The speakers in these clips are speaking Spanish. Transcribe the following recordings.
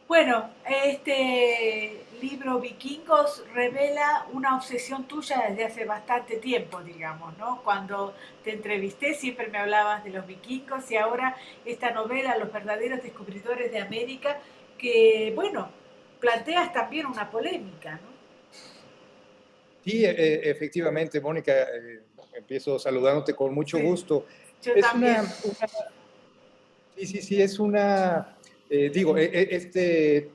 Bueno, este libro Vikingos revela una obsesión tuya desde hace bastante tiempo, digamos, ¿no? Cuando te entrevisté siempre me hablabas de los vikingos y ahora esta novela, Los verdaderos descubridores de América, que, bueno, planteas también una polémica, ¿no? Sí, efectivamente, Mónica, empiezo saludándote con mucho Sí, gusto. yo Es también. sí, sí, sí, es una, digo, este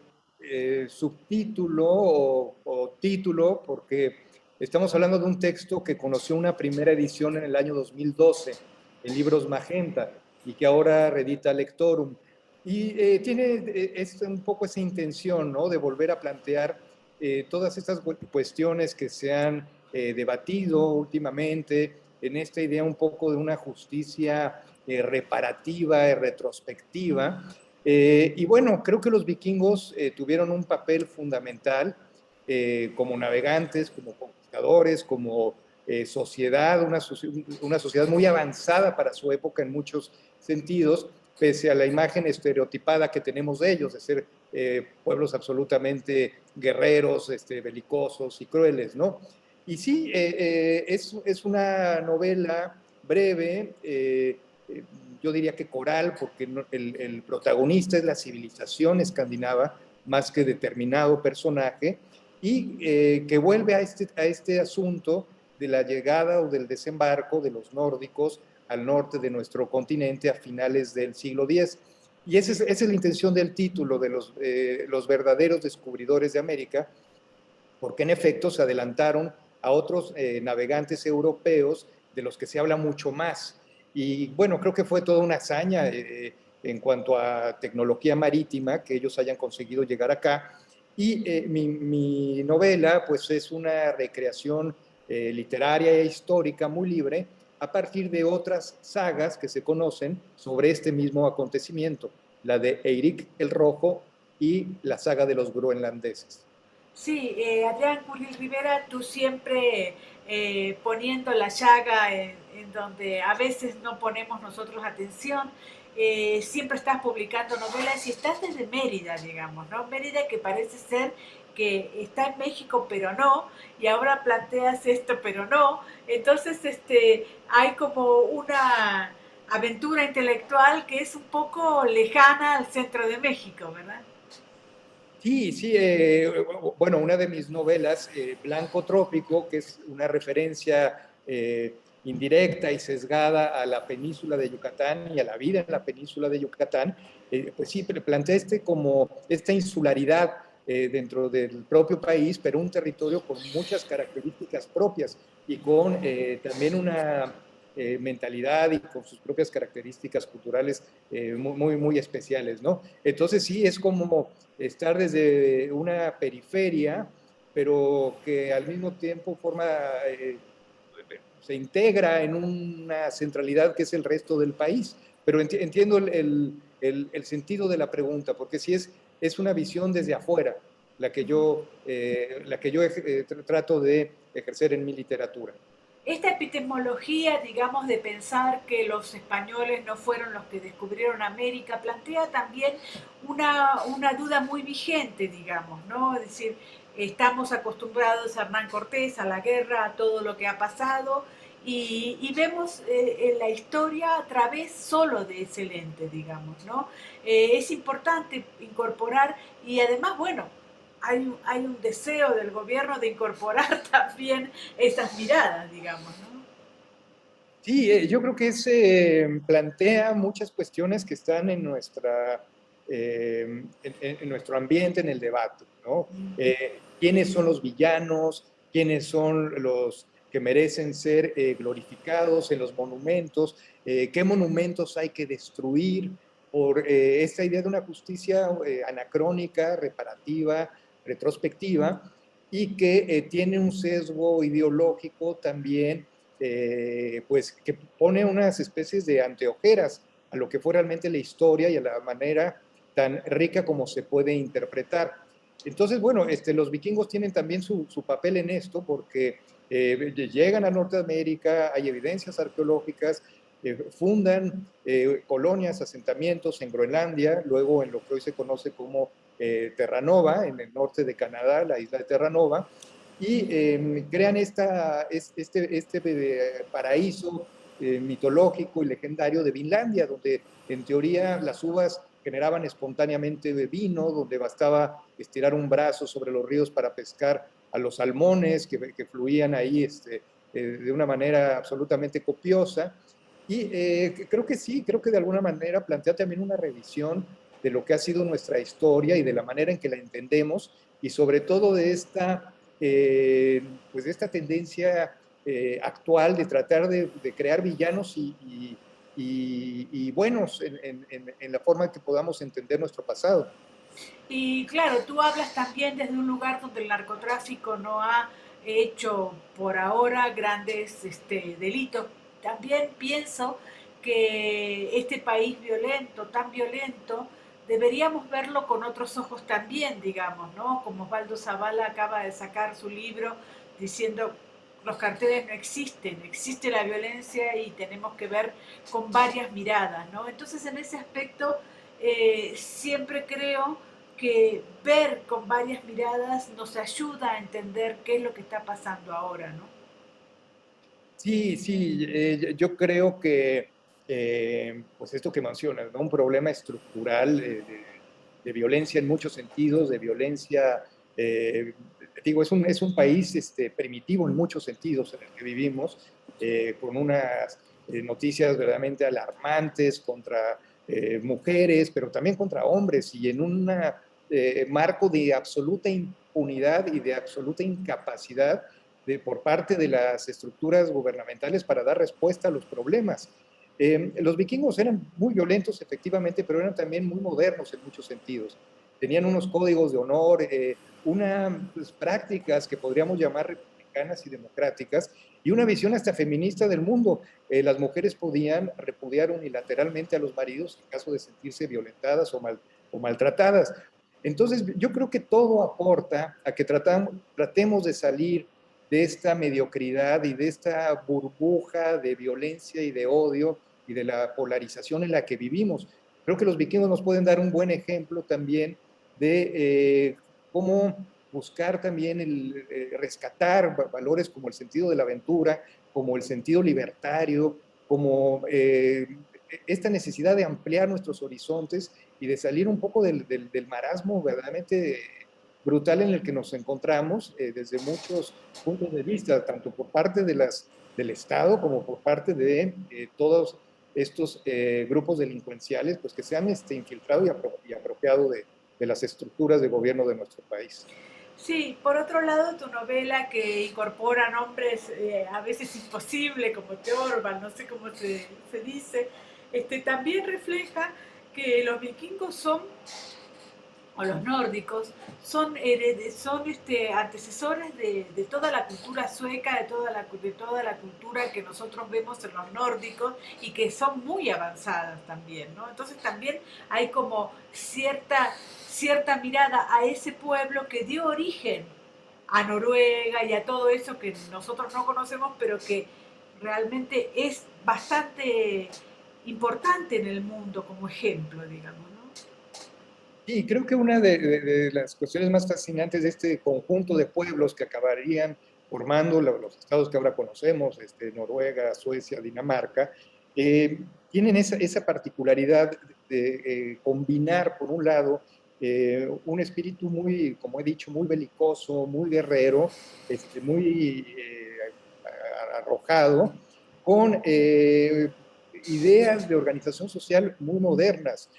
subtítulo o título, porque estamos hablando de un texto que conoció una primera edición en el año 2012 en Libros Magenta y que ahora reedita Lectorum. Y tiene es un poco esa intención, ¿no? De volver a plantear todas estas cuestiones que se han debatido últimamente en esta idea un poco de una justicia reparativa, retrospectiva. Y bueno, creo que los vikingos tuvieron un papel fundamental como navegantes, como conquistadores, como sociedad, una sociedad muy avanzada para su época en muchos sentidos, pese a la imagen estereotipada que tenemos de ellos, de ser pueblos absolutamente guerreros, belicosos y crueles, ¿no? Y sí, es una novela breve, yo diría que coral, porque el protagonista es la civilización escandinava más que determinado personaje, y que vuelve a este asunto de la llegada o del desembarco de los nórdicos al norte de nuestro continente a finales del siglo X. Y esa es la intención del título de los verdaderos descubridores de América, porque en efecto se adelantaron a otros navegantes europeos de los que se habla mucho más. Y bueno, creo que fue toda una hazaña en cuanto a tecnología marítima que ellos hayan conseguido llegar acá. Y mi novela pues es una recreación literaria e histórica muy libre a partir de otras sagas que se conocen sobre este mismo acontecimiento, la de Eirik el Rojo y la saga de los groenlandeses. Sí, Adrián Curril Rivera, tú siempre poniendo la llaga en donde a veces no ponemos nosotros atención, siempre estás publicando novelas y estás desde Mérida, digamos, ¿no? Mérida que parece ser que está en México pero no, y ahora planteas esto pero no, entonces hay como una aventura intelectual que es un poco lejana al centro de México, ¿verdad? Sí, sí, bueno, una de mis novelas, Blanco Trópico, que es una referencia indirecta y sesgada a la península de Yucatán y a la vida en la península de Yucatán, pues sí, plantea como esta insularidad dentro del propio país, pero un territorio con muchas características propias y con también una mentalidad y con sus propias características culturales muy especiales, ¿no? Entonces sí, es como estar desde una periferia, pero que al mismo tiempo se integra en una centralidad que es el resto del país. Pero entiendo el sentido de la pregunta, porque si es una visión desde afuera la que yo trato de ejercer en mi literatura. Esta epistemología, digamos, de pensar que los españoles no fueron los que descubrieron América, plantea también una duda muy vigente, digamos, ¿no? Es decir, estamos acostumbrados a Hernán Cortés, a la guerra, a todo lo que ha pasado, y vemos en la historia a través solo de ese lente, digamos, ¿no? Es importante incorporar, y además, bueno, hay un deseo del gobierno de incorporar también esas miradas, digamos, ¿no? Sí, yo creo que se plantea muchas cuestiones que están en nuestro ambiente, en el debate, ¿no? ¿Quiénes son los villanos? ¿Quiénes son los que merecen ser glorificados en los monumentos? ¿Qué monumentos hay que destruir por esta idea de una justicia anacrónica, reparativa, retrospectiva, y que tiene un sesgo ideológico también pues que pone unas especies de anteojeras a lo que fue realmente la historia y a la manera tan rica como se puede interpretar. Entonces, bueno, los vikingos tienen también su papel en esto porque llegan a Norteamérica, hay evidencias arqueológicas, fundan colonias, asentamientos en Groenlandia, luego en lo que hoy se conoce como Terranova, en el norte de Canadá, la isla de Terranova, y crean este paraíso mitológico y legendario de Vinlandia, donde en teoría las uvas generaban espontáneamente vino, donde bastaba estirar un brazo sobre los ríos para pescar a los salmones que fluían ahí de una manera absolutamente copiosa. Y creo que sí, creo que de alguna manera plantea también una revisión de lo que ha sido nuestra historia y de la manera en que la entendemos, y sobre todo de pues de esta tendencia actual de tratar de crear villanos y buenos en la forma en que podamos entender nuestro pasado. Y claro, tú hablas también desde un lugar donde el narcotráfico no ha hecho por ahora grandes delitos. También pienso que este país violento, tan violento, deberíamos verlo con otros ojos también, digamos, ¿no? Como Osvaldo Zavala acaba de sacar su libro diciendo los carteles no existen, existe la violencia y tenemos que ver con varias miradas, ¿no? Entonces en ese aspecto siempre creo que ver con varias miradas nos ayuda a entender qué es lo que está pasando ahora, ¿no? Sí, sí, yo creo que, pues esto que mencionas, ¿no? Un problema estructural de violencia en muchos sentidos, de violencia, eh, digo, es un país primitivo en muchos sentidos en el que vivimos, con unas noticias verdaderamente alarmantes contra mujeres, pero también contra hombres, y en un marco de absoluta impunidad y de absoluta incapacidad por parte de las estructuras gubernamentales para dar respuesta a los problemas. Los vikingos eran muy violentos, efectivamente, pero eran también muy modernos en muchos sentidos. Tenían unos códigos de honor, unas prácticas que podríamos llamar republicanas y democráticas, y una visión hasta feminista del mundo. Las mujeres podían repudiar unilateralmente a los maridos en caso de sentirse violentadas o maltratadas. Entonces, yo creo que todo aporta a que tratemos de salir de esta mediocridad y de esta burbuja de violencia y de odio y de la polarización en la que vivimos. Creo que los vikingos nos pueden dar un buen ejemplo también de cómo buscar también rescatar valores como el sentido de la aventura, como el sentido libertario, como esta necesidad de ampliar nuestros horizontes y de salir un poco del marasmo verdaderamente brutal en el que nos encontramos desde muchos puntos de vista, tanto por parte del Estado como por parte de todos estos grupos delincuenciales, pues que se han infiltrado y apropiado de las estructuras de gobierno de nuestro país. Sí, por otro lado, tu novela que incorpora nombres a veces imposibles, como Teorban, no sé cómo se dice, también refleja que los vikingos son o los nórdicos, son antecesores de toda la cultura sueca, de toda la cultura que nosotros vemos en los nórdicos y que son muy avanzadas también, ¿no? Entonces también hay como cierta mirada a ese pueblo que dio origen a Noruega y a todo eso que nosotros no conocemos, pero que realmente es bastante importante en el mundo como ejemplo, digamos, ¿no? Sí, creo que una de las cuestiones más fascinantes de este conjunto de pueblos que acabarían formando los estados que ahora conocemos, Noruega, Suecia, Dinamarca, tienen esa particularidad de combinar, por un lado, un espíritu muy, como he dicho, muy belicoso, muy guerrero, muy arrojado, con ideas de organización social muy modernas.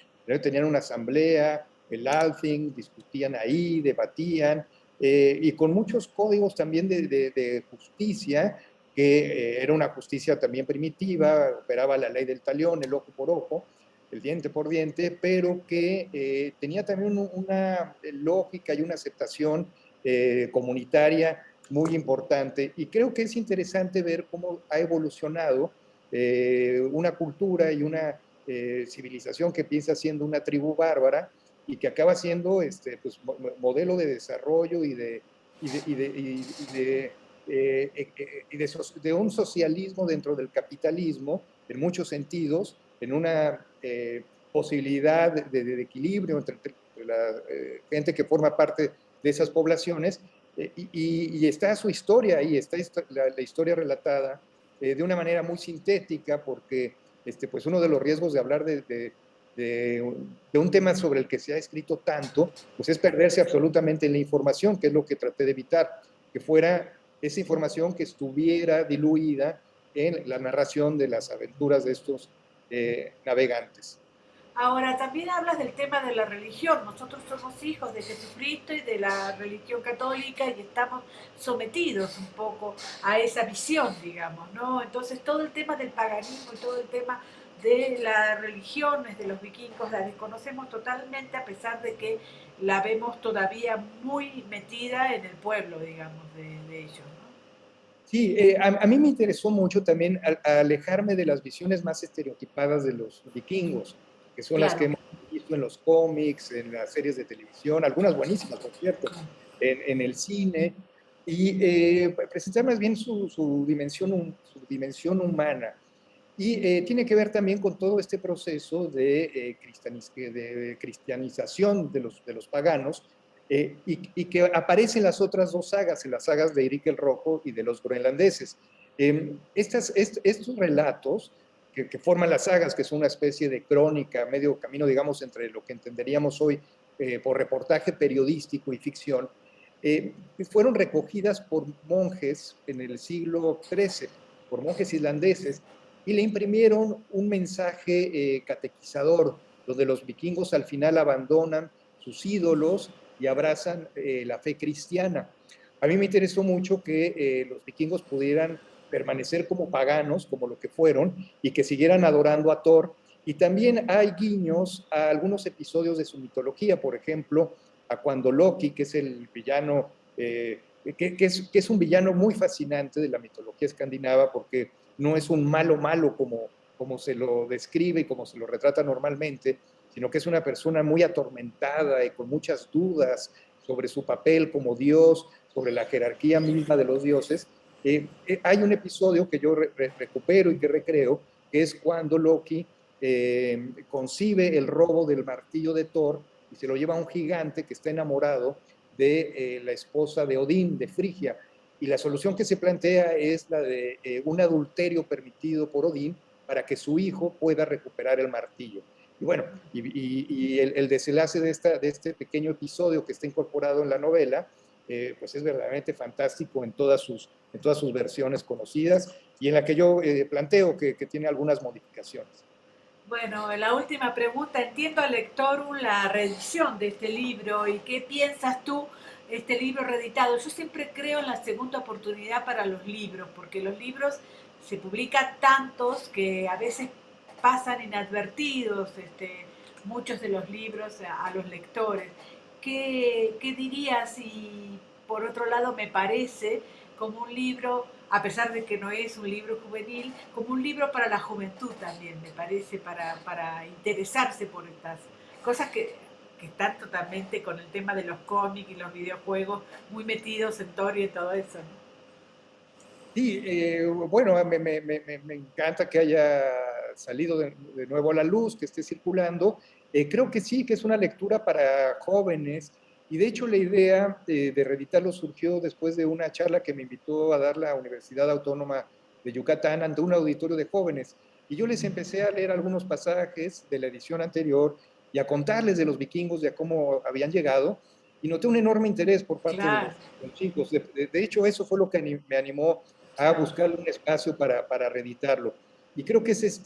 Tenían una asamblea, el Althing, discutían ahí, debatían, y con muchos códigos también de justicia, que era una justicia también primitiva, operaba la ley del talión, el ojo por ojo, el diente por diente, pero que tenía también una lógica y una aceptación comunitaria muy importante. Y creo que es interesante ver cómo ha evolucionado una cultura y una civilización que piensa siendo una tribu bárbara y que acaba siendo pues, modelo de desarrollo y de un socialismo dentro del capitalismo en muchos sentidos, en una posibilidad de equilibrio entre la gente que forma parte de esas poblaciones, y está su historia ahí, está la historia relatada de una manera muy sintética, porque pues uno de los riesgos de hablar de un tema sobre el que se ha escrito tanto, pues es perderse absolutamente en la información, que es lo que traté de evitar, que fuera esa información que estuviera diluida en la narración de las aventuras de estos navegantes. Ahora, también hablas del tema de la religión. Nosotros somos hijos de Jesucristo y de la religión católica y estamos sometidos un poco a esa visión, digamos, ¿no? Entonces, todo el tema del paganismo y todo el tema de las religiones de los vikingos la desconocemos totalmente, a pesar de que la vemos todavía muy metida en el pueblo, digamos, de ellos, ¿no? Sí, a mí me interesó mucho también alejarme de las visiones más estereotipadas de los vikingos, que son las que Claro. hemos visto en los cómics, en las series de televisión, algunas buenísimas, por cierto, en el cine, y presentar más bien su dimensión humana. Y tiene que ver también con todo este proceso de cristianización de los paganos, y que aparecen las otras dos sagas, en las sagas de Eric el Rojo y de los groenlandeses. Estos relatos que forman las sagas, que son una especie de crónica, medio camino, digamos, entre lo que entenderíamos hoy por reportaje periodístico y ficción, fueron recogidas por monjes en el siglo XIII, por monjes islandeses, y le imprimieron un mensaje catequizador, donde los vikingos al final abandonan sus ídolos y abrazan la fe cristiana. A mí me interesó mucho que los vikingos pudieran permanecer como paganos, como lo que fueron, y que siguieran adorando a Thor. Y también hay guiños a algunos episodios de su mitología, por ejemplo, a cuando Loki, que es el villano, que es un villano muy fascinante de la mitología escandinava, porque no es un malo malo como se lo describe y como se lo retrata normalmente, sino que es una persona muy atormentada y con muchas dudas sobre su papel como Dios, sobre la jerarquía misma de los dioses. Hay un episodio que yo recupero y que recreo, que es cuando Loki concibe el robo del martillo de Thor y se lo lleva a un gigante que está enamorado de la esposa de Odín, de Frigia. Y la solución que se plantea es la de un adulterio permitido por Odín para que su hijo pueda recuperar el martillo. Y bueno, y el desenlace de este pequeño episodio que está incorporado en la novela, pues es verdaderamente fantástico en todas sus versiones conocidas, y en la que yo planteo que tiene algunas modificaciones. Bueno, la última pregunta. Entiendo al lector la reedición de este libro y qué piensas tú este libro reeditado. Yo siempre creo en la segunda oportunidad para los libros, porque los libros se publican tantos que a veces pasan inadvertidos muchos de los libros a los lectores. ¿Qué dirías? Y por otro lado me parece como un libro, a pesar de que no es un libro juvenil, como un libro para la juventud también, me parece, para interesarse por estas cosas que están totalmente con el tema de los cómics y los videojuegos muy metidos en Tori y todo eso, ¿no? Sí, bueno, me encanta que haya salido de nuevo a la luz, que esté circulando. Creo que sí, que es una lectura para jóvenes, y de hecho la idea de reeditarlo surgió después de una charla que me invitó a dar la Universidad Autónoma de Yucatán ante un auditorio de jóvenes. Y yo les empecé a leer algunos pasajes de la edición anterior y a contarles de los vikingos, de cómo habían llegado, y noté un enorme interés por parte de Claro, los chicos. De hecho, eso fue lo que me animó a claro. buscarle un espacio para reeditarlo. Y creo que es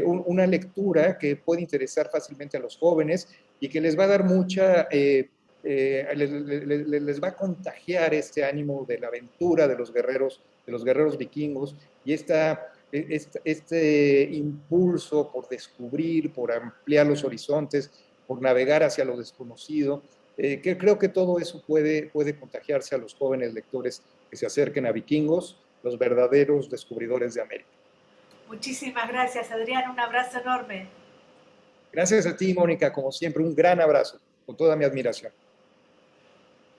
una lectura que puede interesar fácilmente a los jóvenes y que les va a dar les va a contagiar este ánimo de la aventura de los guerreros vikingos, y este impulso por descubrir, por ampliar los horizontes, por navegar hacia lo desconocido, que creo que todo eso puede contagiarse a los jóvenes lectores que se acerquen a Vikingos, los verdaderos descubridores de América. Muchísimas gracias, Adrián. Un abrazo enorme. Gracias a ti, Mónica, como siempre, un gran abrazo, con toda mi admiración.